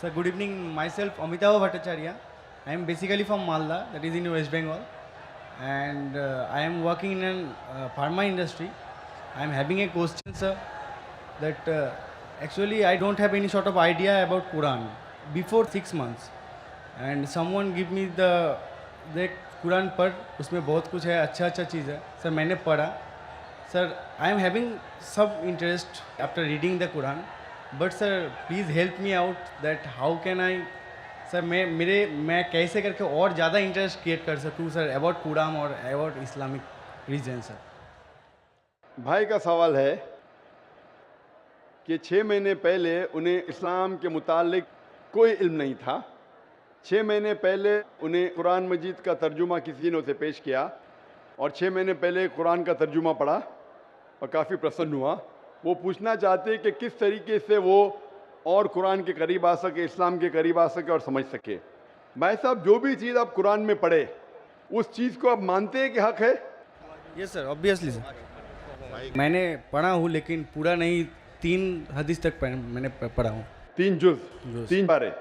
So good evening. Myself Amitava Bhattacharya. I am basically from Malda, that is in West Bengal, and I am working in an pharma industry. I am having a question, sir, that actually I don't have any sort of idea about Quran before 6 months, and someone give me the Quran पढ़ उसमें बहुत कुछ है अच्छा अच्छा चीज़ है sir मैंने पढ़ा सर आई एम हैविंग सब interest after reading the Quran but sir please help me out that how can I sir मैं कैसे करके और ज़्यादा इंटरेस्ट क्रिएट कर सकूँ सर अबाउट कुरान और अबाउट इस्लामिक रीजन सर। भाई का सवाल है कि 6 महीने पहले उन्हें इस्लाम के मुतालिक कोई इल्म नहीं था। 6 महीने पहले उन्हें कुरान मजीद का तर्जुमा किसी ने उसे पेश किया और 6 महीने पहले कुरान का तर्जुमा पढ़ा और काफ़ी प्रसन्न हुआ। वो पूछना चाहते हैं कि किस तरीके से वो और कुरान के करीब आ सके, इस्लाम के करीब आ सके और समझ सके। भाई साहब, जो भी चीज़ आप कुरान में पढ़े उस चीज़ को आप मानते हैं कि हक है? Yes sir, obviously sir. मैंने पढ़ा हूँ लेकिन पूरा नहीं, 3 हदीस तक मैंने पढ़ा हूँ। 3 जुज़ 3 पारे।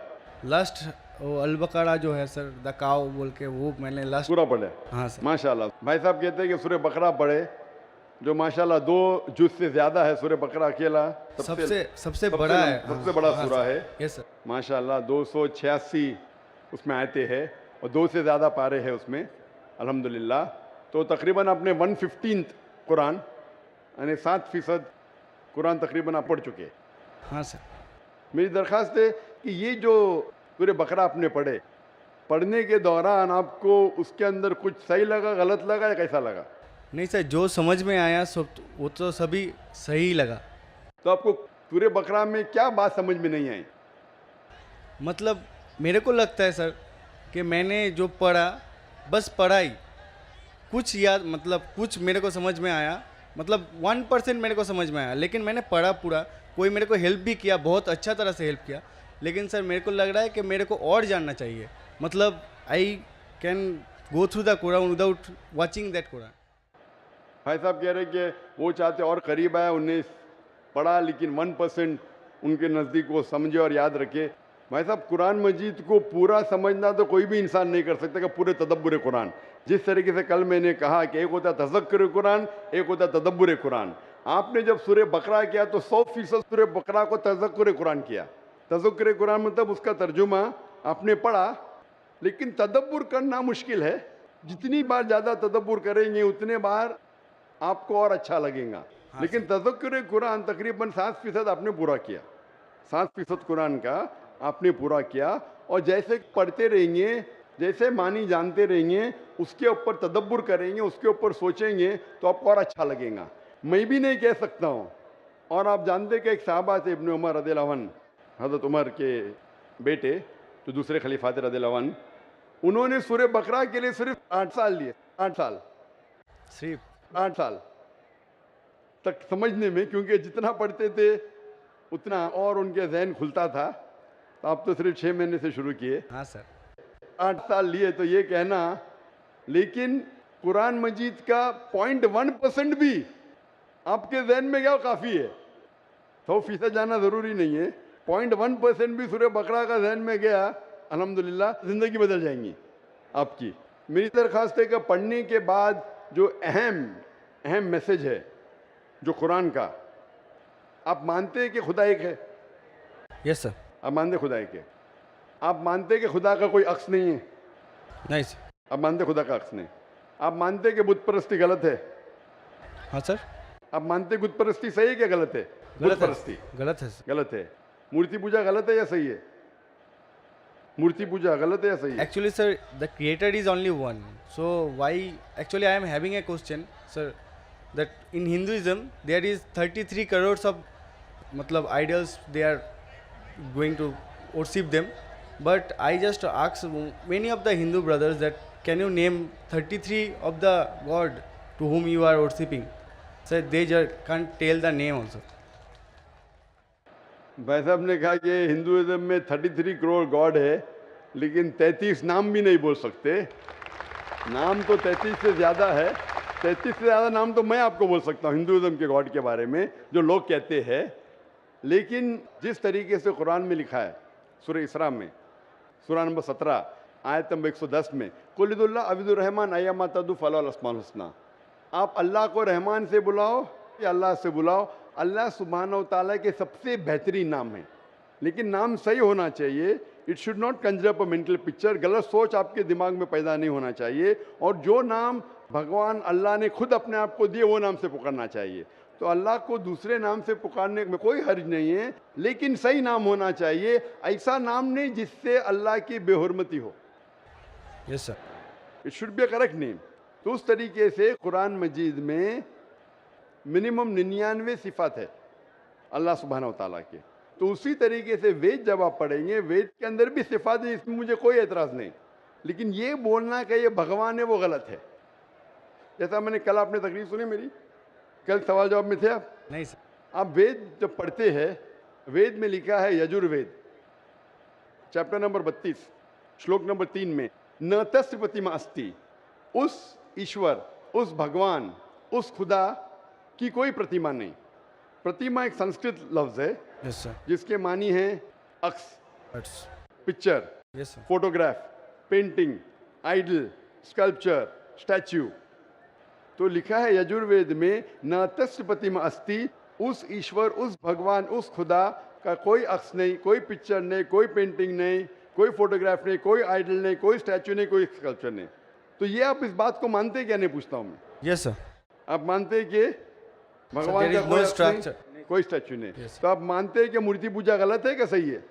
लास्ट वो अल-बकरा जो है सर, द काव बोल के, वो मैंने लास्ट पूरा पढ़े। हाँ सर। माशाल्लाह। भाई साहब कहते हैं कि सूरह बकरा पढ़े जो माशाल्लाह 2 जुज़ से ज़्यादा है। सूरह बकरा अकेला सबसे बड़ा है, सबसे बड़ा हाँ सूरा है। Yes sir. माशाल्लाह 286 उसमें आयतें हैं और 2 से ज़्यादा पारे हैं उसमें, अल्हम्दुलिल्लाह। तो तकरीबन आपने 1/15 कुरान यानी 7% कुरान तकरीबन आप पढ़ चुके हैं। हाँ सर। मेरी दरख्वास्त है कि ये जो सूरह बकरा आपने पढ़ने के दौरान आपको उसके अंदर कुछ सही लगा, गलत लगा या कैसा लगा? नहीं सर, जो समझ में आया सब वो तो सभी सही लगा। तो आपको सूरह बकरा में क्या बात समझ में नहीं आई? मतलब मेरे को लगता है सर कि मैंने जो पढ़ा बस पढ़ा ही, कुछ याद, मतलब कुछ मेरे को समझ में आया, मतलब 1% मेरे को समझ में आया, लेकिन मैंने पढ़ा पूरा। कोई मेरे को हेल्प भी किया, बहुत अच्छा तरह से हेल्प किया, लेकिन सर मेरे को लग रहा है कि मेरे को और जानना चाहिए। मतलब I can go through the Quran without watching that Quran. भाई साहब कह रहे कि वो चाहते और करीब आए, उन्हें पढ़ा लेकिन 1% उनके नज़दीक वो समझे और याद रखे। भाई साहब, कुरान मजीद को पूरा समझना तो कोई भी इंसान नहीं कर सकता कि पूरे तदब्बुर कुरान। जिस तरीके से कल मैंने कहा कि एक होता है तज़क्कुर कुरान, एक होता है तदब्बुर कुरान। आपने जब सूरह बकरा किया तो 100% सूरह बकरा को तज़क्कुर कुरान किया। तज़क्कुर कुरान मतलब उसका तर्जुमा आपने पढ़ा, लेकिन तदब्बुर करना मुश्किल है। जितनी बार ज़्यादा तदब्बुर करेंगे उतने बार आपको और अच्छा लगेगा। लेकिन तज़क्कुर कुरान तकरीबन 7% आपने पूरा किया। 7% कुरान का आपने पूरा किया और जैसे पढ़ते रहेंगे, जैसे मानी जानते रहेंगे, उसके ऊपर तदब्बुर करेंगे, उसके ऊपर सोचेंगे तो आपको और अच्छा लगेगा। मैं भी नहीं कह सकता हूँ। और आप जानते कि एक साहबा थे इब्न उमर रज़ियल्लाहु अन्हु, हज़रत उमर के बेटे जो दूसरे खलीफा थे रज़ियल्लाहु अन्हु, उन्होंने सूरह बकरा के लिए सिर्फ 8 साल लिए। 8 साल, सिर्फ 8 साल तक समझने में, क्योंकि जितना पढ़ते थे उतना और उनके जहन खुलता था। तो आप तो सिर्फ 6 महीने से शुरू किए। हाँ सर। 8 साल लिए तो ये कहना, लेकिन कुरान मजीद का 0.1% भी आपके जहन में क्या काफ़ी है। 100% जाना ज़रूरी नहीं है। 0.1% भी सूरह बकरा का जहन में गया, अल्हम्दुलिल्लाह ज़िंदगी बदल जाएंगी आपकी। मेरी दरख्वास्त है कि पढ़ने के बाद जो अहम मैसेज है जो कुरान का, आप मानते हैं कि खुदा एक है? Yes sir. आप मानते खुदा एक है? आप मानते कि खुदा का कोई अक्स नहीं है? नहीं सर। आप मानते खुदा का अक्स नहीं? आप मानते कि बुत परस्ती गलत है? हाँ सर। आप मानते बुत परस्ती सही है क्या गलत है? बुत परस्ती गलत है सर। गलत है। मूर्ति पूजा गलत है या सही है? मूर्ति पूजा गलत है या सही है? Actually, sir, the creator is only one. So why? Actually, I am having a question, sir. That in Hinduism there is 33 crores of, matlab, idols. They are going to worship them. But I just ask many of the Hindu brothers that can you name 33 of the god to whom you are worshipping? Sir, they just can't tell the name also. भाई साहब ने कहा कि Hinduism में 33 crore God है, लेकिन 33 नाम भी नहीं बोल सकते। नाम तो 33 से ज़्यादा है। 33 से ज़्यादा नाम तो मैं आपको बोल सकता हूँ हिंदुइज्म के गॉड के बारे में, जो लोग कहते हैं। लेकिन जिस तरीके से कुरान में लिखा है सूरह इसरा में, सूरह नंबर 17 आयत नंबर 110 में, कुलिदुल्लाह अबिदुर रहमान अय्यमा तदु फलाहुल अस्माउल हुस्ना। आप अल्लाह को रहमान से बुलाओ या अल्लाह से बुलाओ, अल्लाह सुब्हानहू व तआला के सबसे बेहतरीन नाम है। लेकिन नाम सही होना चाहिए। It should not Kanjar up a mental picture. गलत सोच आपके दिमाग में पैदा नहीं होना चाहिए। और जो नाम भगवान अल्लाह ने खुद अपने आप को दिए वो नाम से पुकारना चाहिए। तो अल्लाह को दूसरे नाम से पुकारने में कोई हर्ज नहीं है, लेकिन सही नाम होना चाहिए। ऐसा नाम नहीं जिससे अल्लाह की बेहुरमती हो। Yes sir. It should be a correct name. तो उस तरीके से कुरान मजीद में मिनिमम 99 सिफात है अल्लाह सुब्हानहू व तआला के। तो उसी तरीके से वेद जब आप पढ़ेंगे, वेद के अंदर भी सिफात है, इसमें मुझे कोई एतराज़ नहीं। लेकिन ये बोलना कि ये भगवान है वो गलत है। जैसा मैंने कल आपने तकरीर सुनी मेरी, कल सवाल जवाब में थे आप? नहीं सर। आप वेद जब पढ़ते हैं, वेद में लिखा है यजुर्वेद चैप्टर नंबर 32 श्लोक नंबर 3 में, न तस्य प्रतिमा अस्ति, उस ईश्वर, उस भगवान, उस खुदा की कोई प्रतिमा नहीं। प्रतिमा एक संस्कृत लफ्ज है यस सर। जिसके मानी है अक्स, That's- picture, yes sir. Photograph, painting, idol, sculpture, statue. तो लिखा है यजुर्वेद में, न तस्य प्रतिमा अस्ति, उस ईश्वर, उस भगवान, उस खुदा का कोई अक्स नहीं, कोई पिक्चर नहीं, कोई पेंटिंग नहीं, कोई फोटोग्राफ नहीं, कोई आइडल नहीं, कोई स्टैच्यू नहीं, कोई स्कल्पचर नहीं। तो ये आप इस बात को मानते क्या? नहीं पूछता हूँ मैं। Yes sir. आप मानते हैं कि भगवान there का is कोई no अक्स नहीं, structure. कोई स्टैच्यू नहीं। Yes, sir. तो आप मानते हैं कि मूर्ति पूजा गलत है क्या सही है?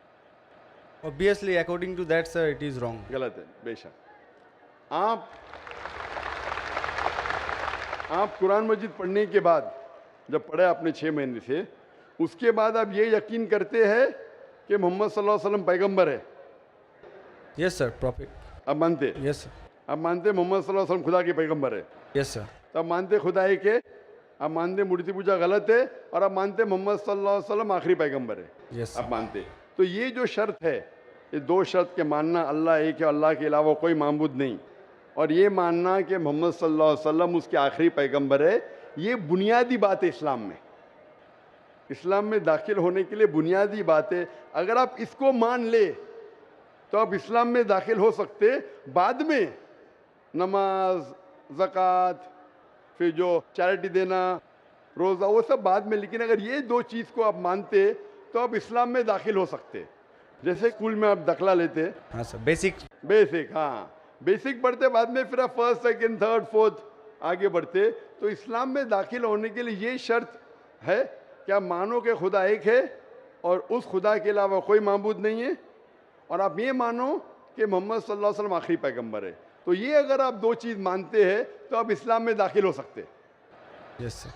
Obviously, according to that, sir, it is wrong. गलत है बेशक। आप कुरान मजीद पढ़ने के बाद, जब पढ़े आपने 6 महीने से, उसके बाद आप ये यकीन करते हैं कि मोहम्मद सल्लल्लाहु अलैहि वसल्लम पैगंबर है? Yes sir, prophet. आप मानते? Yes sir. आप मानते मोहम्मद सल्लल्लाहु अलैहि वसल्लम खुदा के पैगंबर है? Yes sir. तो आप मानते खुदा है कि? आप मानते मूर्ति पूजा गलत है, और आप मानते मोहम्मद सल्लल्लाहु अलैहि वसल्लम आखिरी पैगंबर है? Yes sir. आप मानते। तो ये जो शर्त है, ये 2 शर्त के मानना, अल्लाह एक है, अल्लाह के अलावा कोई माबूद नहीं, और ये मानना कि मोहम्मद सल्लल्लाहु अलैहि वसल्लम उसके आखिरी पैगंबर है, ये बुनियादी बात है इस्लाम में। इस्लाम में दाखिल होने के लिए बुनियादी बात है। अगर आप इसको मान ले तो आप इस्लाम में दाखिल हो सकते। बाद में नमाज, ज़कात, फिर जो चैरिटी देना, रोज़ा, वो सब बाद में। लेकिन अगर ये 2 चीज़ को आप मानते तो आप इस्लाम में दाखिल हो सकते। जैसे स्कूल में आप दाखिला लेते, हाँ सर, बेसिक। बेसिक, हाँ बेसिक पढ़ते, बाद में फिर आप फर्स्ट, सेकंड, थर्ड, फोर्थ आगे बढ़ते। तो इस्लाम में दाखिल होने के लिए ये शर्त है कि आप मानो कि खुदा एक है और उस खुदा के अलावा कोई माबूद नहीं है, और आप ये मानो कि मोहम्मद सल्लल्लाहु अलैहि वसल्लम आखिरी पैगंबर है। तो ये अगर आप 2 चीज़ मानते हैं तो आप इस्लाम में दाखिल हो सकते। Yes sir.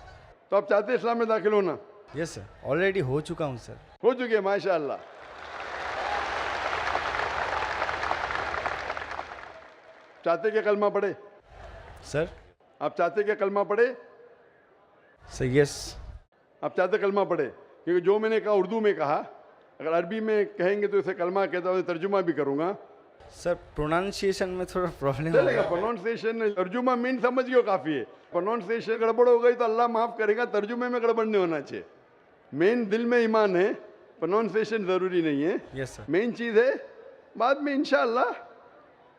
तो आप चाहते हैं इस्लाम में दाखिल होना? यस सर, ऑलरेडी हो चुका हूँ सर। हो चुके, माशाअल्लाह। चाहते क्या कलमा पढ़े? सर। आप चाहते क्या कलमा पढ़े? Sir yes. आप चाहते कलमा पढ़े? क्योंकि जो मैंने कहा उर्दू में कहा, अगर अरबी में कहेंगे तो इसे कलमा कहता हूँ, तर्जुमा भी करूँगा। सर प्रोनाउंसिएशन में थोड़ा प्रॉब्लम चलेगा, है। प्रोनाउंसिएशन, तर्जुमा मीन समझ गए काफ़ी है। प्रोनाउंसिएशन गड़बड़ हो गई तो अल्लाह माफ़ करेगा, तर्जुमे में गड़बड़ नहीं होना चाहिए। मेन दिल में ईमान है, प्रोनाउंसिएशन ज़रूरी नहीं है। Yes sir. मेन चीज़ है, बाद में इंशाअल्लाह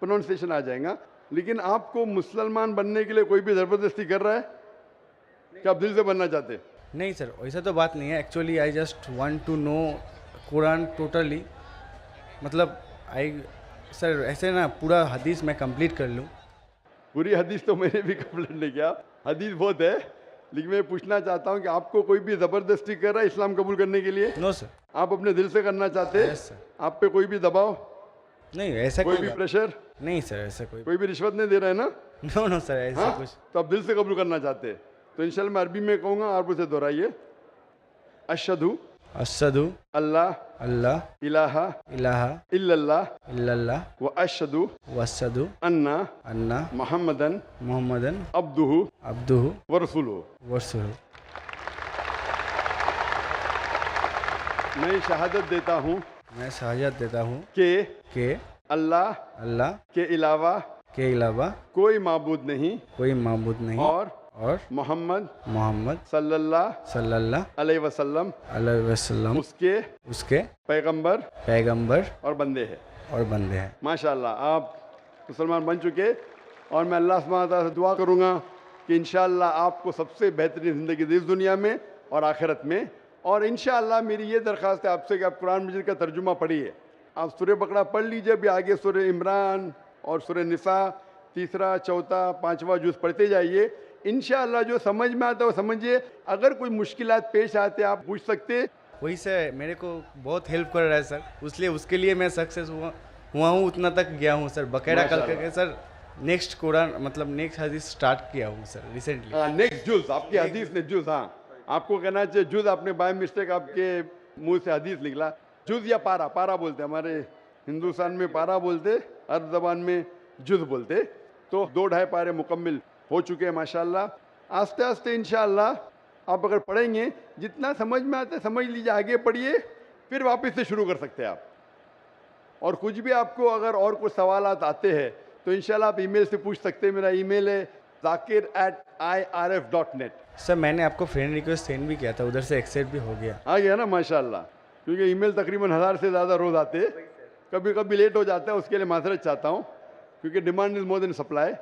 प्रोनाउंसिएशन आ जाएगा। लेकिन आपको मुसलमान बनने के लिए कोई भी ज़बरदस्ती कर रहा है कि आप दिल से बनना चाहते हैं? नहीं सर, वैसा तो बात नहीं है। Actually I just want to know Quran totally. मतलब सर ऐसे ना पूरा हदीस मैं कंप्लीट कर लूँ। पूरी हदीस तो मैंने भी कंप्लीट नहीं किया, हदीस बहुत है। लेकिन मैं पूछना चाहता हूँ कि आपको कोई भी ज़बरदस्ती कर रहा है इस्लाम कबूल करने के लिए? No sir. आप अपने दिल से करना चाहते हैं? Yes sir. आप पे कोई भी दबाव, नहीं ऐसा कोई भी बात- प्रेशर, नहीं सर, ऐसा कोई भी रिश्वत नहीं दे रहा है ना? नो नो सर, ऐसा हाँ? कुछ। तो आप दिल से कबूल करना चाहते हैं तो इंशाल्लाह मैं अरबी में कहूँगा, आप उसे दोहराइए। अशहदु अशहदु अल्लाह अल्लाह इलाहा इलाहा इल्लल्लाह इल्लल्लाह व अशहदु वअशहदु अन्ना अन्ना मुहम्मदन मुहम्मदन अब्दुहु अब्दुहु व रसूलुहु। वरसूलुहु। मैं शहादत देता हूँ मैं शहादत देता हूँ कि अल्लाह के अलावा के अलावा कोई माबूद नहीं कोई माबूद नहीं और और मोहम्मद मोहम्मद सल्लल्लाहु सल्लल्लाहु अलैहि वसल्लम अलैहि वसल्लम उसके उसके पैगंबर पैगंबर और बंदे हैं। और बंदे हैं। माशाल्लाह आप मुसलमान बन चुके और मैं अल्लाह सुब्हानहू व तआला से दुआ करूँगा कि इंशाअल्लाह आपको सबसे बेहतरीन ज़िंदगी दी इस दुनिया में और आखिरत में। और इंशाअल्लाह मेरी ये दरख्वास्त है आपसे कि आप कुरान मजीद का तर्जुमा पढ़िए। आप सूरह बकरा पढ़ लीजिए, अभी आगे सूरह इमरान और सूरह निसा तीसरा चौथा पांचवा जुज़ पढ़ते जाइए। इंशाअल्लाह जो समझ में आता है वो समझिए। अगर कोई मुश्किलात पेश आते आप पूछ सकते। वही सर मेरे को बहुत हेल्प कर रहा है सर, इसलिए उसके लिए मैं सक्सेस हुआ हूँ, उतना तक गया हूँ सर। बकायदा कल माशाल्लाह। करके सर नेक्स्ट कुरान मतलब नेक्स्ट हदीस स्टार्ट किया हूँ सर रिसेंटली। हाँ नेक्स्ट जुज़ आपकी हदीस ने जुज़, हाँ आपको कहना चाहिए जुज़, आपने बाय मिस्टेक आपके मुंह से हदीस निकला। जुज़ या पारा, पारा बोलते हमारे हिंदुस्तान में पारा बोलते, अरब ज़बान में जुज़ बोलते। तो 2-2.5 पारे मुकम्मिल हो चुके हैं माशाल्लाह। आस्ते आस्ते इंशाअल्लाह आप अगर पढ़ेंगे जितना समझ में आता है समझ लीजिए, आगे पढ़िए, फिर वापस से शुरू कर सकते हैं आप। और कुछ भी आपको अगर और कुछ सवालात आते हैं तो इंशाल्लाह आप ईमेल से पूछ सकते हैं। मेरा ईमेल है zakir@irf.net। सर मैंने आपको फ्रेंड रिक्वेस्ट सेंड भी किया था, उधर से एक्सेप्ट भी हो गया। आ गया ना माशाल्लाह, क्योंकि ईमेल तकरीबन 1000 से ज़्यादा रोज़ आते हैं। कभी कभी लेट हो जाता है, उसके लिए माजरत चाहता हूँ, क्योंकि demand is more than supply.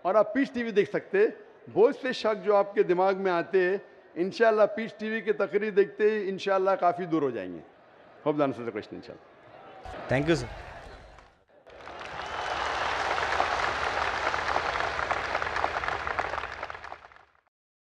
और आप पीस टीवी देख सकते हैं। बहुत से शक जो आपके दिमाग में आते हैं इंशाल्लाह पीस टीवी की तकरीर देखते ही इंशाल्लाह काफ़ी दूर हो जाएंगे। Hope the answer the question इंशाल्लाह। Thank you sir.